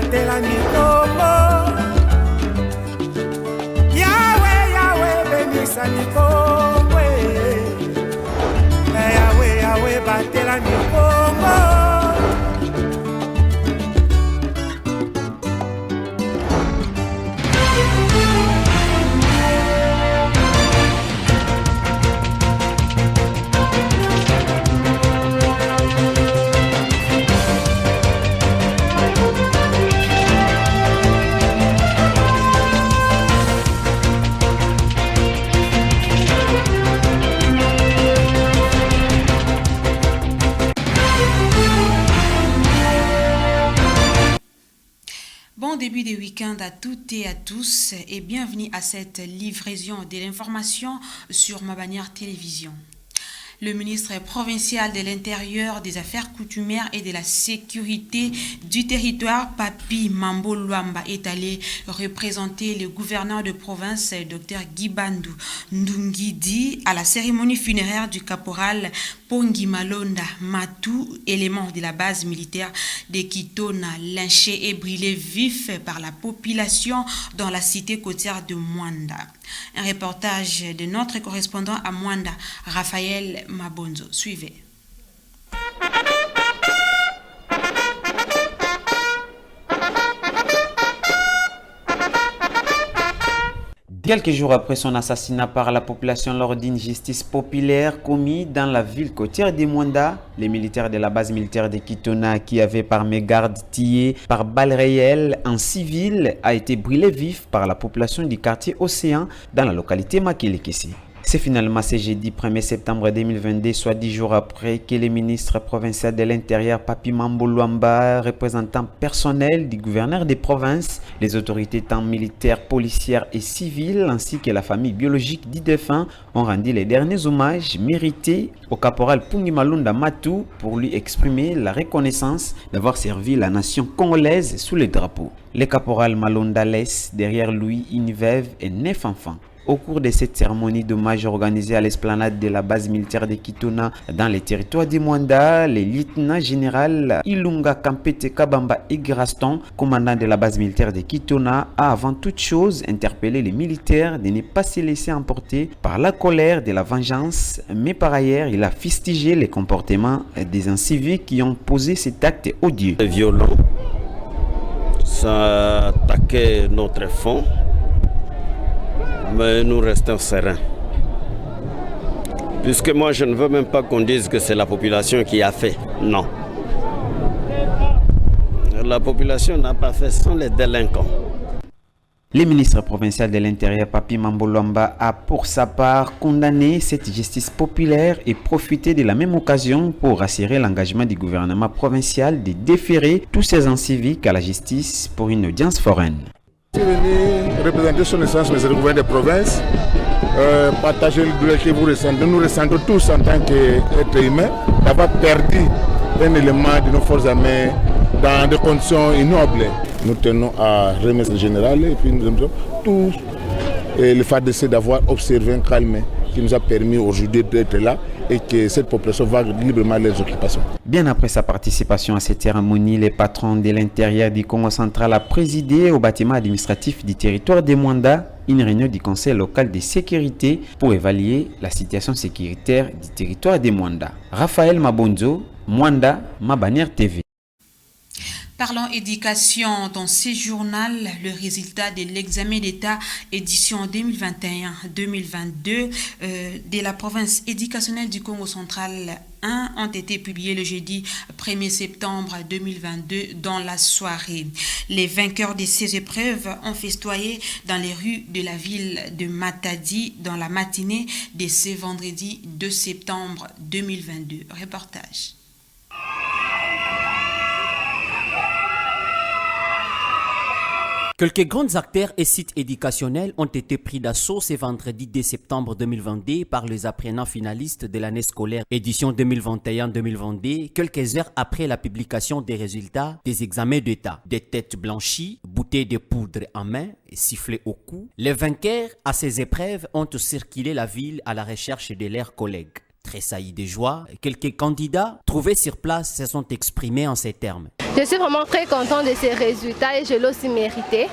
batelani Kongo. Yahweh, Yahweh, bénissani Kongo. Yahweh, Yahweh, batelani Kongo. Bon début de week-end à toutes et à tous et bienvenue à cette livraison de l'information sur ma bannière télévision. Le ministre provincial de l'Intérieur, des Affaires coutumières et de la Sécurité du territoire, Papi Mambo Luamba, est allé représenter le gouverneur de province, Dr Guibandou Ndungidi, à la cérémonie funéraire du caporal Pongi Malonda Matou, élément de la base militaire de Kitona, lynché et brûlé vif par la population dans la cité côtière de Mwanda. Un reportage de notre correspondant à Mwanda, Raphaël Mabonzo. Suivez. Quelques jours après son assassinat par la population lors d'une justice populaire commise dans la ville côtière de Mwanda, les militaires de la base militaire de Kitona, qui avaient par mégarde tiré par balles réelles en civil, a été brûlé vif par la population du quartier Océan dans la localité Makelekesi. C'est finalement ce jeudi 1er septembre 2022, soit 10 jours après, que le ministre provincial de l'Intérieur, Papi Mambo Luamba, représentant personnel du gouverneur des provinces, les autorités tant militaires, policières et civiles, ainsi que la famille biologique du défunt, ont rendu les derniers hommages mérités au caporal Pongi Malonda Matou pour lui exprimer la reconnaissance d'avoir servi la nation congolaise sous les drapeaux. Le caporal Malonda laisse derrière lui une veuve et 9 enfants. Au cours de cette cérémonie d'hommage organisée à l'esplanade de la base militaire de Kitona dans les territoires de Mwanda, le lieutenant général Ilunga Kampete Kabamba Igraston, commandant de la base militaire de Kitona, a avant toute chose interpellé les militaires de ne pas se laisser emporter par la colère de la vengeance, mais par ailleurs, il a fustigé les comportements des inciviques qui ont posé cet acte odieux. Violent, ça attaquait notre fonds. Mais nous restons sereins. Puisque moi, je ne veux même pas qu'on dise que c'est la population qui a fait. Non. La population n'a pas fait, ce sont les délinquants. Le ministre provincial de l'Intérieur, Papi Mambo Luamba, a pour sa part condamné cette justice populaire et profité de la même occasion pour assurer l'engagement du gouvernement provincial de déférer tous ces inciviques à la justice pour une audience foraine. Je suis venu représenter son essence, mais c'est le gouvernement des provinces, partager le douleur que vous ressentez. Nous ressentons tous en tant qu'êtres humains d'avoir perdu un élément de nos forces armées dans des conditions ignobles. Nous tenons à remettre le général et puis nous aimons tous le fait d'avoir observé un calme qui nous a permis aujourd'hui d'être là et que cette population va librement leurs occupations. Bien après sa participation à cette cérémonie, le patron de l'Intérieur du Congo central a présidé au bâtiment administratif du territoire de Mwanda une réunion du conseil local de sécurité pour évaluer la situation sécuritaire du territoire de Mwanda. Raphaël Mabonzo, Mwanda, ma bannière TV. Parlons éducation dans ce journal, le résultat de l'examen d'État édition 2021-2022 de la province éducationnelle du Congo central 1 ont été publiés le jeudi 1er septembre 2022 dans la soirée. Les vainqueurs de ces épreuves ont festoyé dans les rues de la ville de Matadi dans la matinée de ce vendredi 2 septembre 2022. Reportage. Quelques grands acteurs et sites éducationnels ont été pris d'assaut ce vendredi 2 septembre 2022 par les apprenants finalistes de l'année scolaire édition 2021-2022, quelques heures après la publication des résultats des examens d'État. Des têtes blanchies, bouteilles de poudre en main et sifflets au cou, les vainqueurs à ces épreuves ont circulé la ville à la recherche de leurs collègues. tressailli de joie. Quelques candidats trouvés sur place se sont exprimés en ces termes. Je suis vraiment très content de ces résultats et je l'ai aussi mérité.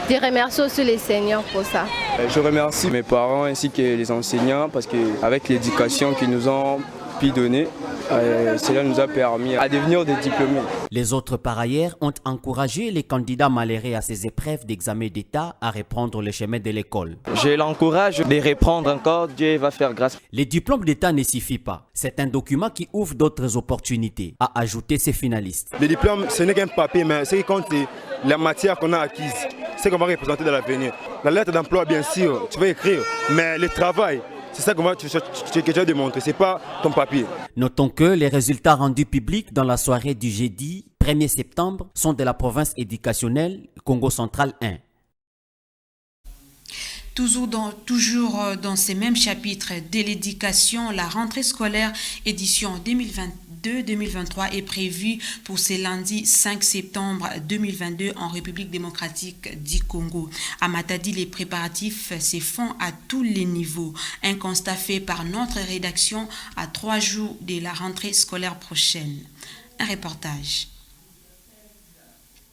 Je remercie aussi les seniors pour ça. Je remercie mes parents ainsi que les enseignants parce qu'avec l'éducation qu'ils nous ont pu donner, cela nous a permis à devenir des diplômés. Les autres par ailleurs ont encouragé les candidats malheureux à ces épreuves d'examen d'État à reprendre le chemin de l'école. Je l'encourage de reprendre encore, Dieu va faire grâce. Les diplômes d'État ne suffisent pas. C'est un document qui ouvre d'autres opportunités, a ajouté ces finalistes. Le diplôme, ce n'est qu'un papier, mais ce qui compte, c'est la matière qu'on a acquise, ce qu'on va représenter dans l'avenir. La lettre d'emploi, bien sûr, tu vas écrire, mais le travail, c'est ça que tu vas démontrer, ce n'est pas ton papier. Notons que les résultats rendus publics dans la soirée du jeudi 1er septembre sont de la province éducationnelle Congo Central 1. Toujours dans ces mêmes chapitres de l'éducation, la rentrée scolaire édition 2022-2023 est prévue pour ce lundi 5 septembre 2022 en République démocratique du Congo. À Matadi, les préparatifs se font à tous les niveaux. Un constat fait par notre rédaction à 3 jours de la rentrée scolaire prochaine. Un reportage.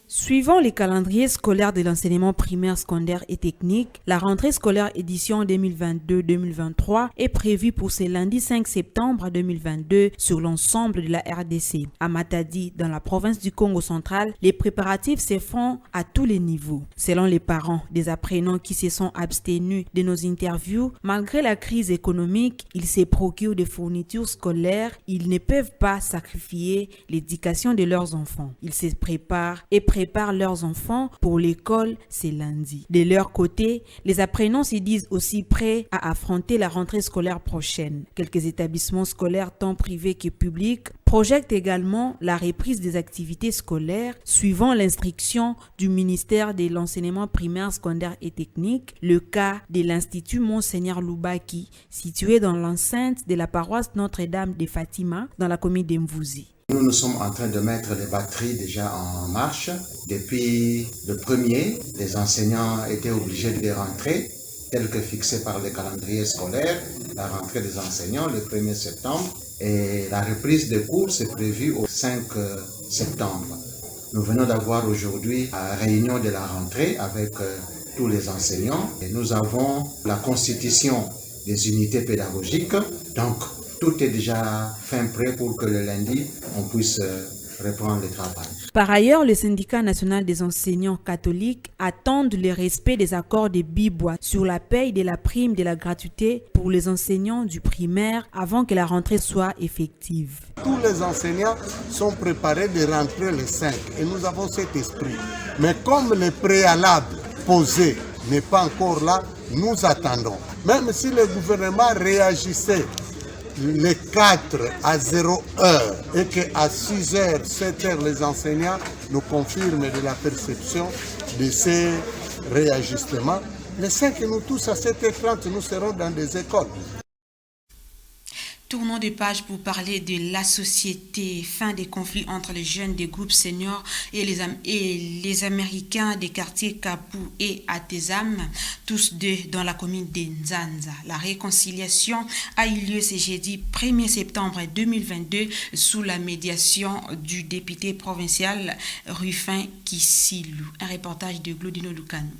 Suivant les calendriers scolaires de l'enseignement primaire, secondaire et technique, la rentrée scolaire édition 2022-2023 est prévue pour ce lundi 5 septembre 2022 sur l'ensemble de la RDC. À Matadi, dans la province du Congo central, les préparatifs se font à tous les niveaux. Selon les parents des apprenants qui se sont abstenus de nos interviews, malgré la crise économique, ils se procurent des fournitures scolaires. Ils ne peuvent pas sacrifier l'éducation de leurs enfants. Ils se préparent et préparent leurs enfants pour l'école ce lundi. De leur côté, les apprenants se disent aussi prêts à affronter la rentrée scolaire prochaine. Quelques établissements scolaires tant privés que publics projettent également la reprise des activités scolaires suivant l'instruction du ministère de l'enseignement primaire, secondaire et technique, le cas de l'Institut Monseigneur Lubaki, situé dans l'enceinte de la paroisse Notre-Dame de Fatima, dans la commune d'Mvouzi. Nous sommes en train de mettre les batteries déjà en marche. Depuis le premier, les enseignants étaient obligés de rentrer, tel que fixé par le calendrier scolaire, la rentrée des enseignants le 1er septembre et la reprise des cours est prévue au 5 septembre. Nous venons d'avoir aujourd'hui la réunion de la rentrée avec tous les enseignants et nous avons la constitution des unités pédagogiques. Donc, tout est déjà fin prêt pour que le lundi, on puisse reprendre le travail. Par ailleurs, le syndicat national des enseignants catholiques attendent le respect des accords de Bibois sur la paye de la prime de la gratuité pour les enseignants du primaire avant que la rentrée soit effective. Tous les enseignants sont préparés de rentrer le 5 et nous avons cet esprit. Mais comme le préalable posé n'est pas encore là, nous attendons. Même si le gouvernement réagissait les 4 à 0 heure et qu'à 6 heures, 7 heures, les enseignants nous confirment de la perception de ces réajustements. Les 5 nous tous à 7h30, nous serons dans des écoles. Tournons de page pour parler de la société. Fin des conflits entre les jeunes des groupes seniors et les Américains des quartiers Kapu et Atezam, tous deux dans la commune de Nzanza. La réconciliation a eu lieu ce jeudi 1er septembre 2022 sous la médiation du député provincial Rufin Kisilou. Un reportage de Glodino Lucano.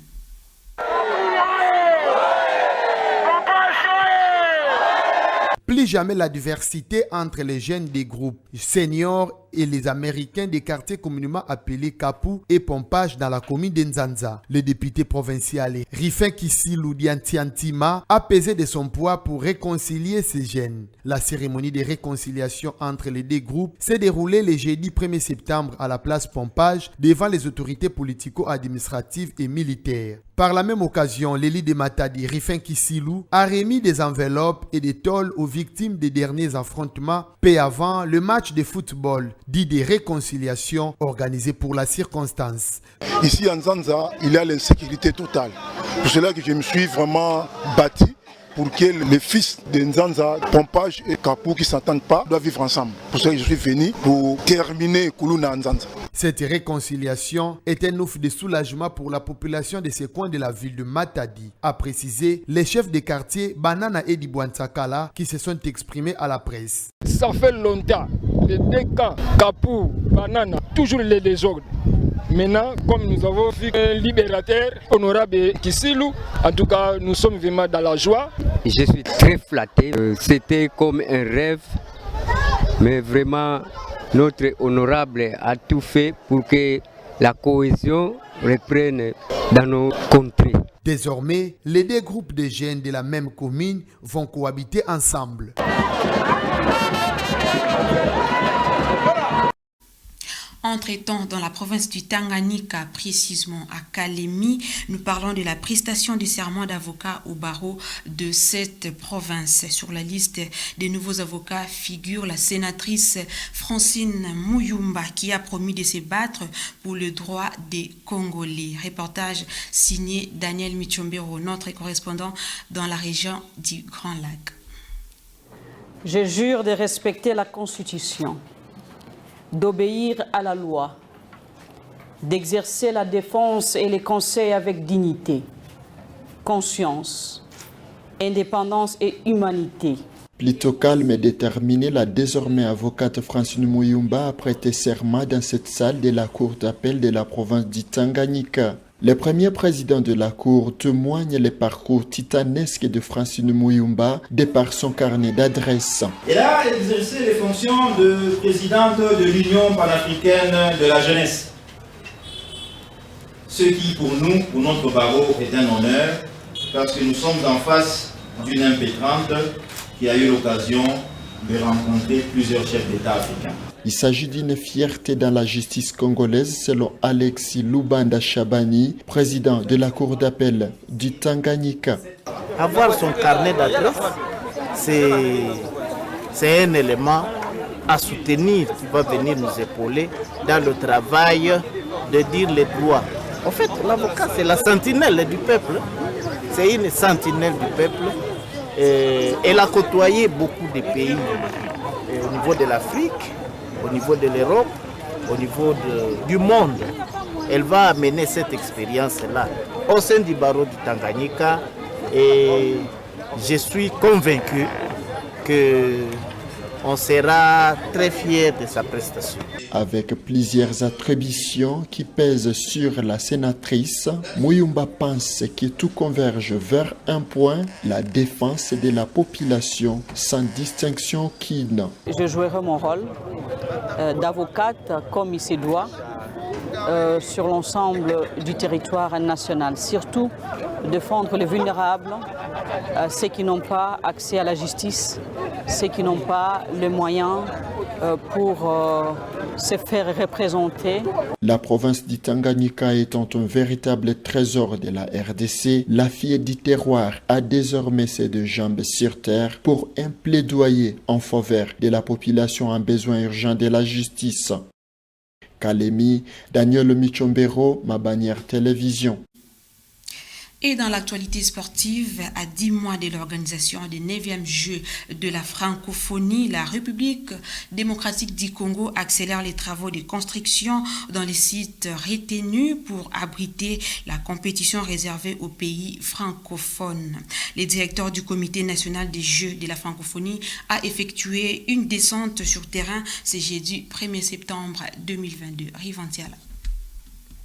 Plus jamais la diversité entre les jeunes des groupes seniors et les Américains des quartiers communément appelés Kapu et Pompage dans la commune d'Nzanza. Le député provincial Rufin Kisilou Diantiantima a pesé de son poids pour réconcilier ces jeunes. La cérémonie de réconciliation entre les deux groupes s'est déroulée le jeudi 1er septembre à la place Pompage devant les autorités politico-administratives et militaires. Par la même occasion, l'élu de Matadi, Rufin Kisilou, a remis des enveloppes et des tôles aux victimes des derniers affrontements peu avant le match de football dit de réconciliation organisé pour la circonstance. Ici en Nzanza, il y a l'insécurité totale. C'est pour cela que je me suis vraiment battu pour que les fils de Nzanza, Pompage et Kapou qui ne s'entendent pas doivent vivre ensemble. Pour ça que je suis venu pour terminer Koulouna Nzanza. Cette réconciliation est un ouf de soulagement pour la population de ces coins de la ville de Matadi, a précisé les chefs des quartiers Banana et Dibouantsakala qui se sont exprimés à la presse. Ça fait longtemps, les deux camps, Kapou, Banana, toujours les désordres. Maintenant, comme nous avons vu un libérateur honorable Kissilou, en tout cas, nous sommes vraiment dans la joie. Je suis très flatté. C'était comme un rêve, mais vraiment, notre honorable a tout fait pour que la cohésion reprenne dans nos contrées. Désormais, les deux groupes de jeunes de la même commune vont cohabiter ensemble. Entre-temps, dans la province du Tanganyika, précisément à Kalemi, nous parlons de la prestation du serment d'avocat au barreau de cette province. Sur la liste des nouveaux avocats figure la sénatrice Francine Muyumba qui a promis de se battre pour le droit des Congolais. Reportage signé Daniel Michombero, notre correspondant dans la région du Grand Lac. Je jure de respecter la Constitution, d'obéir à la loi, d'exercer la défense et les conseils avec dignité, conscience, indépendance et humanité. Plutôt calme et déterminée, la désormais avocate Francine Muyumba a prêté serment dans cette salle de la cour d'appel de la province du Tanganyika. Le premier président de la Cour témoigne le parcours titanesque de Francine Muyumba de par son carnet d'adresse. Elle a exercé les fonctions de présidente de l'Union panafricaine de la jeunesse. Ce qui pour nous, pour notre barreau, est un honneur parce que nous sommes en face d'une impétrante qui a eu l'occasion de rencontrer plusieurs chefs d'État africains. Il s'agit d'une fierté dans la justice congolaise selon Alexis Lubanda Chabani, président de la cour d'appel du Tanganyika. Avoir son carnet d'adresse, c'est un élément à soutenir qui va venir nous épauler dans le travail de dire les droits. En fait, l'avocat, c'est la sentinelle du peuple. C'est une sentinelle du peuple. Elle a côtoyé beaucoup de pays au niveau de l'Afrique, au niveau de l'Europe, au niveau du monde. Elle va amener cette expérience-là au sein du barreau du Tanganyika et je suis convaincu qu'on sera très fiers de sa prestation. Avec plusieurs attributions qui pèsent sur la sénatrice, Muyumba pense que tout converge vers un point, la défense de la population sans distinction aucune. Je jouerai mon rôle d'avocate comme il se doit sur l'ensemble du territoire national, surtout défendre les vulnérables, ceux qui n'ont pas accès à la justice, ceux qui n'ont pas les moyens pour se faire représenter. La province du Tanganyika étant un véritable trésor de la RDC, la fille du terroir a désormais ses deux jambes sur terre pour un plaidoyer en faveur de la population en besoin urgent de la justice. Kalemi, Daniel Michombero, Ma Bannière Télévision. Et dans l'actualité sportive, à 10 mois de l'organisation des 9e Jeux de la francophonie, la République démocratique du Congo accélère les travaux de construction dans les sites retenus pour abriter la compétition réservée aux pays francophones. Le directeur du Comité national des Jeux de la francophonie a effectué une descente sur terrain ce jeudi 1er septembre 2022. Rivantiala.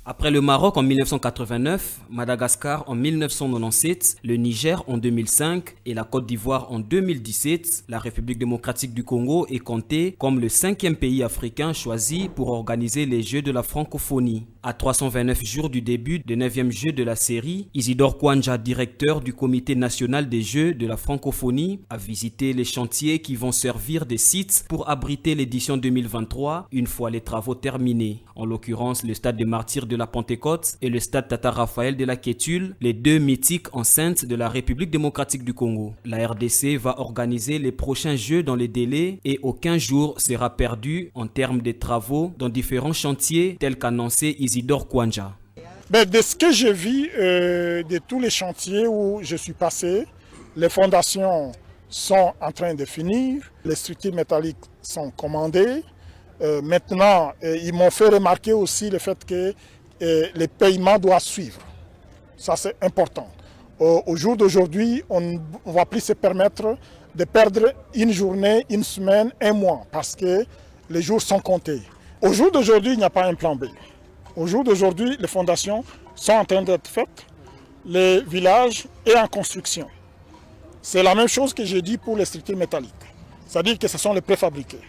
Après le Maroc en 1989, Madagascar en 1997, le Niger en 2005 et la Côte d'Ivoire en 2017, la République démocratique du Congo est comptée comme le 5e pays africain choisi pour organiser les Jeux de la francophonie. À 329 jours du début des 9e Jeux de la série, Isidore Kwanja, directeur du Comité national des Jeux de la francophonie, a visité les chantiers qui vont servir de sites pour abriter l'édition 2023 une fois les travaux terminés. En l'occurrence, le stade des Martyrs de la Pentecôte et le stade Tata Raphaël de la Kétule, les deux mythiques enceintes de la République démocratique du Congo. La RDC va organiser les prochains Jeux dans les délais et aucun jour sera perdu en termes de travaux dans différents chantiers tels qu'annoncé Isidore Kwanja. De ce que j'ai vu de tous les chantiers où je suis passé, Les fondations sont en train de finir, les structures métalliques sont commandées. Maintenant, ils m'ont fait remarquer aussi le fait que les paiements doivent suivre. Ça, c'est important. Au jour d'aujourd'hui, on ne va plus se permettre de perdre une journée, une semaine, un mois, parce que les jours sont comptés. Au jour d'aujourd'hui, il n'y a pas un plan B. Au jour d'aujourd'hui, les fondations sont en train d'être faites, le village est en construction. C'est la même chose que j'ai dit pour les structures métalliques. C'est-à-dire que ce sont les préfabriqués.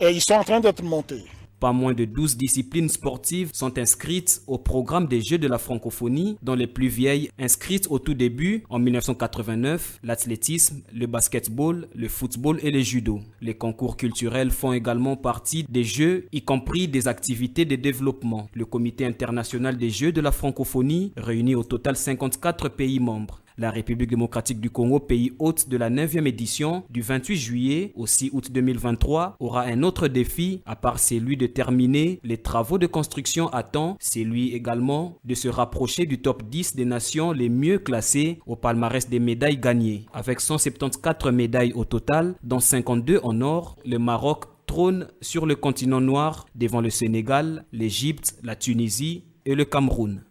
Et ils sont en train d'être montés. Pas moins de 12 disciplines sportives sont inscrites au programme des Jeux de la francophonie, dont les plus vieilles inscrites au tout début, en 1989, l'athlétisme, le basketball, le football et le judo. Les concours culturels font également partie des Jeux, y compris des activités de développement. Le Comité international des Jeux de la francophonie réunit au total 54 pays membres. La République démocratique du Congo, pays hôte de la 9e édition, du 28 juillet au 6 août 2023, aura un autre défi, à part celui de terminer les travaux de construction à temps, celui également de se rapprocher du top 10 des nations les mieux classées au palmarès des médailles gagnées. Avec 174 médailles au total, dont 52 en or, le Maroc trône sur le continent noir devant le Sénégal, l'Égypte, la Tunisie et le Cameroun.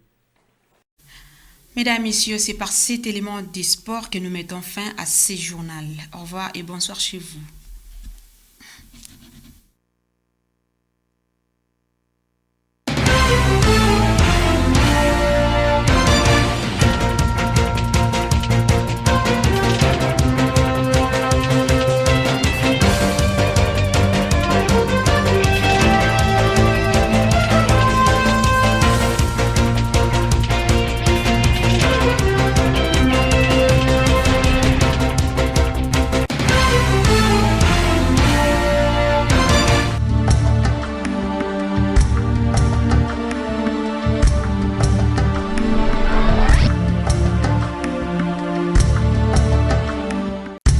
Mesdames, Messieurs, c'est par cet élément des sports que nous mettons fin à ce journal. Au revoir et bonsoir chez vous.